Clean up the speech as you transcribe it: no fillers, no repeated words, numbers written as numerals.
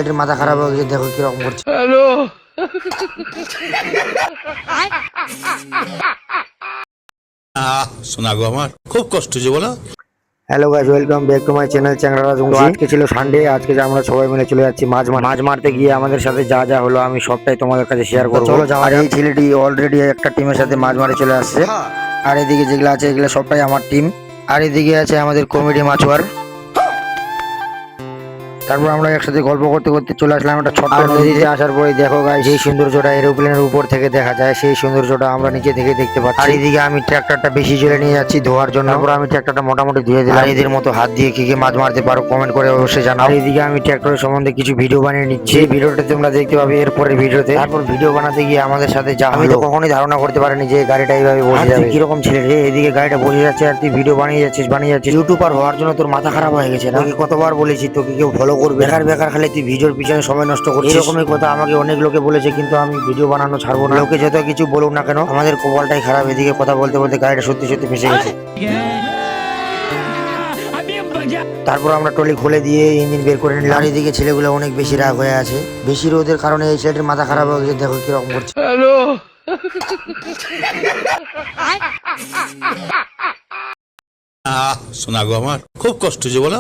এটার মাথা খারাপ হয়ে গেছে, দেখো কিরকম করছে। হ্যালো শোনা গো, আমার খুব কষ্ট হচ্ছে বলো। Hello guys, welcome back to my channel চ্যাংড়া জংশি। আজকে ছিল সানডে, আজকে যে আমরা সবাই মিলে চলে যাচ্ছি মাছ মারতে গিয়ে আমাদের সাথে যা যা হলো আমি সবটাই তোমাদের কাছে শেয়ার করব। চলো যাওয়া যাক। এই ছেলেটি অলরেডি একটা টিমের সাথে মাছ মারে চলে আসছে, আর এদিকে যেগুলো আছে এগুলো সবটাই আমার টিম, আর এদিকে আছে আমাদের কমেডি মাছুয়ার। তারপর আমরা একসাথে গল্প করতে করতে চলে আসলাম একটা ছোট্ট নদীতে। আসার পরে দেখো গাইস, সেই সৌন্দর্যটা এরোপ্লেনের উপর থেকে দেখা যায়, সেই সৌন্দর্যটা আমরা নিচে থেকে দেখতে পাচ্ছি। আর এদিকে আমি ট্রাক্টরটা বেশি জোরে নিয়ে যাচ্ছি ধোয়ার জন্য। তারপর আমি ট্রাক্টরটা মোটামুটি ধুয়ে দিলাম। এদের মতো হাত দিয়ে কি মাছ মারতে পারো কমেন্ট করে অবশ্যই জানাও। আর এদিকে আমি ট্রাক্টরের সম্বন্ধে কিছু ভিডিও বানিয়ে নিচ্ছি, এই ভিডিওটা তোমরা দেখতে পাবে এরপরের ভিডিওতে। তারপর ভিডিও বানাতে গিয়ে আমাদের সাথে যা আমি তো কখনোই ধারণা করতে পারিনি যে গাড়িটা এইভাবে বসে যাবে। কিরকম ছেলে রে, এদিকে গাড়িটা বসে যাচ্ছে আর তুই ভিডিও বানিয়ে যাচ্ছিস। ইউটিউবার হওয়ার জন্য তোর মাথা খারাপ হয়ে গেছে না? তোকে কতবার বলেছি তোকে কেউ ফলো করবে, বেকার খালি তুই ভিডিওর পিছনে সময় নষ্ট করছিস। এরকমই কথা আমাকে অনেক লোকে বলেছে, কিন্তু আমি ভিডিও বানানো ছাড়বো না। লোকে যত কিছু বলুক না কেন, আমাদের কপালটাই খারাপ। এদিকে কথা বলতে বলতে গাড়িটা সত্যি সত্যি ফেসে গেছে। তারপর আমরা ট্রলি খুলে দিয়ে ইঞ্জিন বের করে নিলাম। আর এদিকে ছেলেগুলো অনেক বেশি রাগ হয়ে আছে, বেশি রোদের কারণে এই ছেলেটির মাথা খারাপ হয়ে গেছে, দেখো কিরকম করছে। হ্যালো শোনা গো, আমার খুব কষ্ট হচ্ছে বলো।